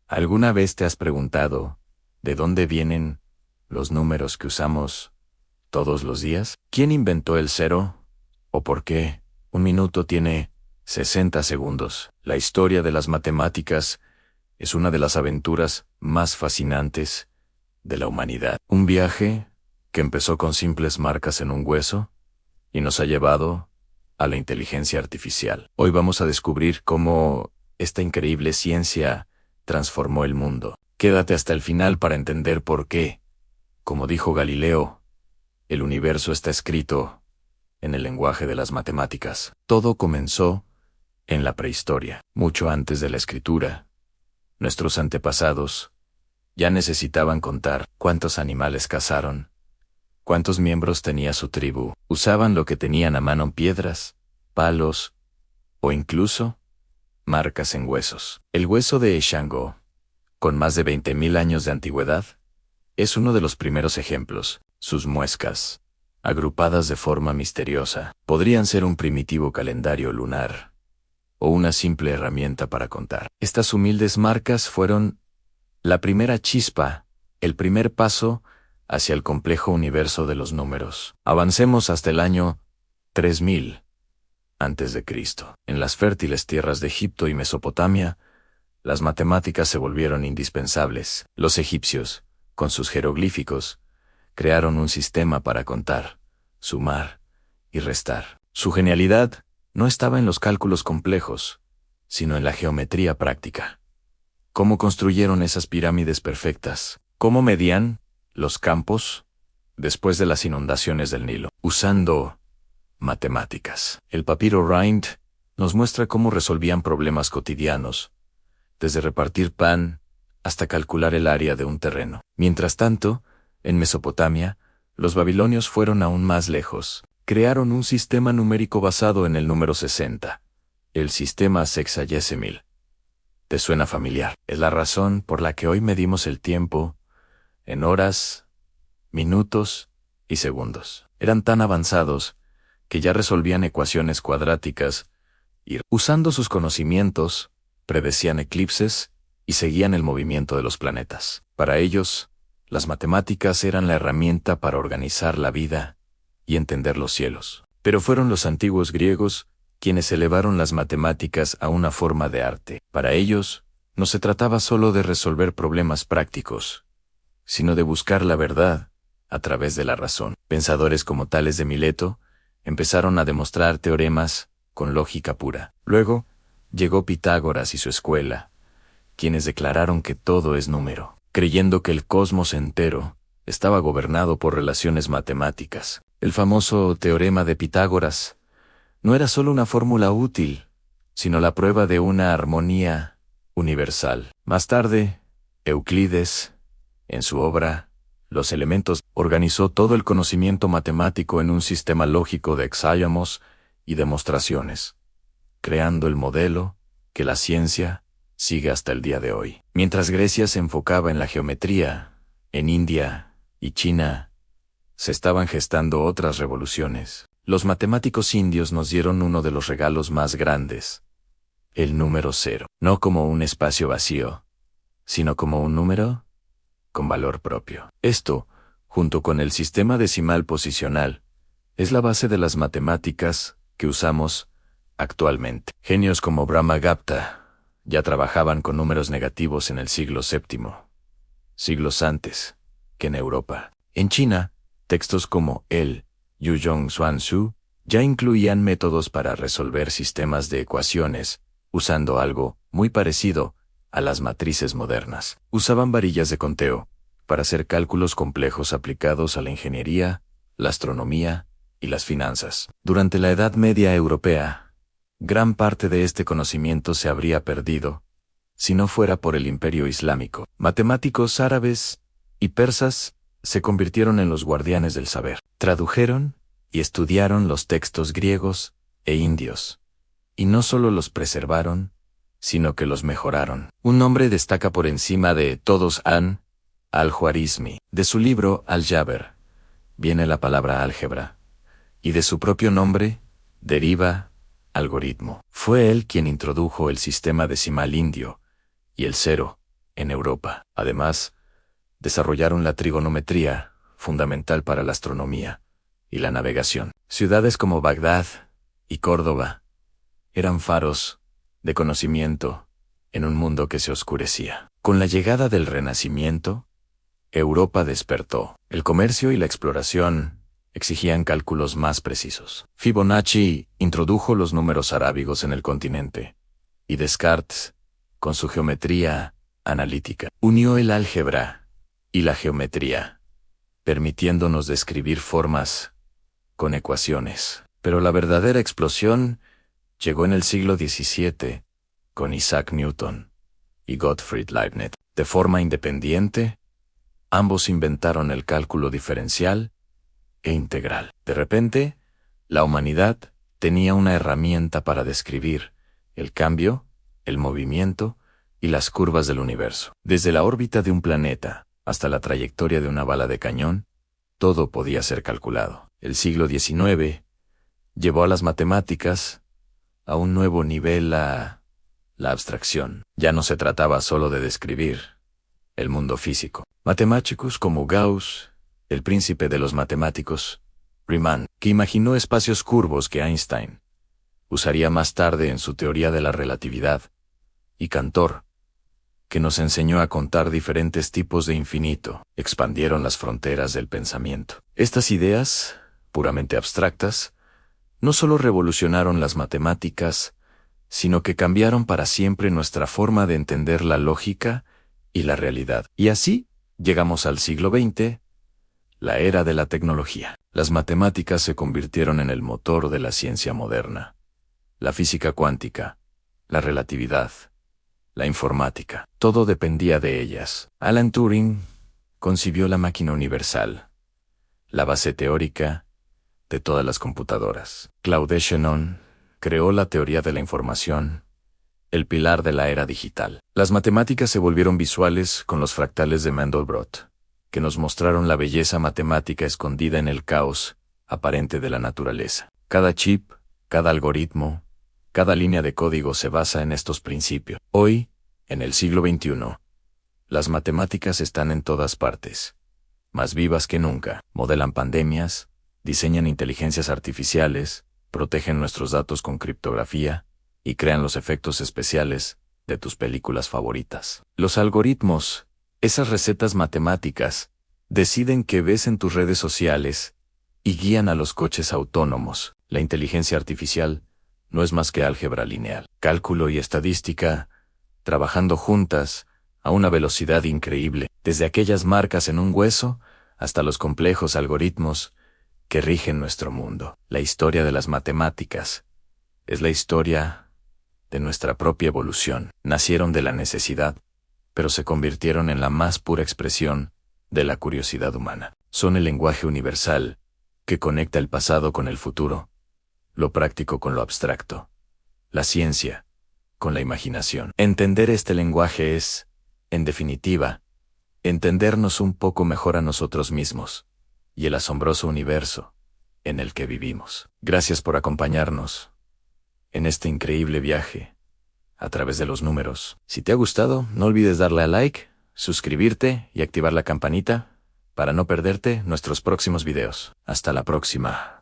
¿Alguna vez te has preguntado de dónde vienen los números que usamos todos los días? ¿Quién inventó el cero? ¿O por qué un minuto tiene 60 segundos? La historia de las matemáticas es una de las aventuras más fascinantes de la humanidad. Un viaje que empezó con simples marcas en un hueso y nos ha llevado a la inteligencia artificial. Hoy vamos a descubrir cómo esta increíble ciencia transformó el mundo. Quédate hasta el final para entender por qué. Como dijo Galileo, el universo está escrito en el lenguaje de las matemáticas. Todo comenzó en la prehistoria, mucho antes de la escritura. Nuestros antepasados ya necesitaban contar cuántos animales cazaron, cuántos miembros tenía su tribu. Usaban lo que tenían a mano: piedras, palos o incluso marcas en huesos. El hueso de Shango, con más de 20.000 años de antigüedad, es uno de los primeros ejemplos. Sus muescas, agrupadas de forma misteriosa, podrían ser un primitivo calendario lunar o una simple herramienta para contar. Estas humildes marcas fueron la primera chispa, el primer paso hacia el complejo universo de los números. Avancemos hasta el año 3000 antes de Cristo. En las fértiles tierras de Egipto y Mesopotamia, las matemáticas se volvieron indispensables. Los egipcios, con sus jeroglíficos, crearon un sistema para contar, sumar y restar. Su genialidad no estaba en los cálculos complejos, sino en la geometría práctica. ¿Cómo construyeron esas pirámides perfectas? ¿Cómo medían los campos después de las inundaciones del Nilo? Usando matemáticas. El papiro Rind nos muestra cómo resolvían problemas cotidianos, desde repartir pan hasta calcular el área de un terreno. Mientras tanto, en Mesopotamia, los babilonios fueron aún más lejos. Crearon un sistema numérico basado en el número 60, el sistema sexagesimil. ¿Te suena familiar? Es la razón por la que hoy medimos el tiempo en horas, minutos y segundos. Eran tan avanzados que ya resolvían ecuaciones cuadráticas y, usando sus conocimientos, predecían eclipses y seguían el movimiento de los planetas. Para ellos, las matemáticas eran la herramienta para organizar la vida y entender los cielos. Pero fueron los antiguos griegos quienes elevaron las matemáticas a una forma de arte. Para ellos, no se trataba solo de resolver problemas prácticos, sino de buscar la verdad a través de la razón. Pensadores como Tales de Mileto empezaron a demostrar teoremas con lógica pura. Luego, llegó Pitágoras y su escuela, quienes declararon que todo es número, creyendo que el cosmos entero estaba gobernado por relaciones matemáticas. El famoso teorema de Pitágoras no era solo una fórmula útil, sino la prueba de una armonía universal. Más tarde, Euclides, en su obra Los Elementos, organizó todo el conocimiento matemático en un sistema lógico de exáyamos y demostraciones, creando el modelo que la ciencia sigue hasta el día de hoy. Mientras Grecia se enfocaba en la geometría, en India y China se estaban gestando otras revoluciones. Los matemáticos indios nos dieron uno de los regalos más grandes: el número cero. No como un espacio vacío, sino como un número con valor propio. Esto, junto con el sistema decimal posicional, es la base de las matemáticas que usamos actualmente. Genios como Brahmagupta ya trabajaban con números negativos en el siglo VII, siglos antes que en Europa. En China, textos como el Yuzhong Xuanzu ya incluían métodos para resolver sistemas de ecuaciones, usando algo muy parecido a las matrices modernas. Usaban varillas de conteo para hacer cálculos complejos aplicados a la ingeniería, la astronomía y las finanzas. Durante la Edad Media europea, gran parte de este conocimiento se habría perdido si no fuera por el Imperio Islámico. Matemáticos árabes y persas se convirtieron en los guardianes del saber. Tradujeron y estudiaron los textos griegos e indios, y no solo los preservaron, sino que los mejoraron. Un nombre destaca por encima de todos: al-Khwarizmi. De su libro Al-Jaber viene la palabra álgebra, y de su propio nombre deriva algoritmo. Fue él quien introdujo el sistema decimal indio y el cero en Europa. Además, desarrollaron la trigonometría, fundamental para la astronomía y la navegación. Ciudades como Bagdad y Córdoba eran faros de conocimiento en un mundo que se oscurecía. Con la llegada del Renacimiento, Europa despertó. El comercio y la exploración exigían cálculos más precisos. Fibonacci introdujo los números arábigos en el continente, y Descartes, con su geometría analítica, unió el álgebra y la geometría, permitiéndonos describir formas con ecuaciones. Pero la verdadera explosión llegó en el siglo XVII, con Isaac Newton y Gottfried Leibniz. De forma independiente, ambos inventaron el cálculo diferencial e integral. De repente, la humanidad tenía una herramienta para describir el cambio, el movimiento y las curvas del universo. Desde la órbita de un planeta hasta la trayectoria de una bala de cañón, todo podía ser calculado. El siglo XIX llevó a las matemáticas a un nuevo nivel, la abstracción. Ya no se trataba solo de describir el mundo físico. Matemáticos como Gauss, el príncipe de los matemáticos, Riemann, que imaginó espacios curvos que Einstein usaría más tarde en su teoría de la relatividad, y Cantor, que nos enseñó a contar diferentes tipos de infinito, expandieron las fronteras del pensamiento. Estas ideas, puramente abstractas, no solo revolucionaron las matemáticas, sino que cambiaron para siempre nuestra forma de entender la lógica y la realidad. Y así, llegamos al siglo XX, la era de la tecnología. Las matemáticas se convirtieron en el motor de la ciencia moderna. La física cuántica, la relatividad, la informática, todo dependía de ellas. Alan Turing concibió la máquina universal, la base teórica de todas las computadoras. Claude Shannon creó la teoría de la información, el pilar de la era digital. Las matemáticas se volvieron visuales con los fractales de Mandelbrot, que nos mostraron la belleza matemática escondida en el caos aparente de la naturaleza. Cada chip, cada algoritmo, cada línea de código se basa en estos principios. Hoy, en el siglo XXI, las matemáticas están en todas partes, más vivas que nunca. Modelan pandemias, diseñan inteligencias artificiales, protegen nuestros datos con criptografía y crean los efectos especiales de tus películas favoritas. Los algoritmos, esas recetas matemáticas, deciden qué ves en tus redes sociales y guían a los coches autónomos. La inteligencia artificial no es más que álgebra lineal, cálculo y estadística, trabajando juntas a una velocidad increíble, desde aquellas marcas en un hueso hasta los complejos algoritmos que rigen nuestro mundo. La historia de las matemáticas es la historia de nuestra propia evolución. Nacieron de la necesidad, pero se convirtieron en la más pura expresión de la curiosidad humana. Son el lenguaje universal que conecta el pasado con el futuro, lo práctico con lo abstracto, la ciencia con la imaginación. Entender este lenguaje es, en definitiva, entendernos un poco mejor a nosotros mismos y el asombroso universo en el que vivimos. Gracias por acompañarnos en este increíble viaje a través de los números. Si te ha gustado, no olvides darle a like, suscribirte y activar la campanita para no perderte nuestros próximos videos. Hasta la próxima.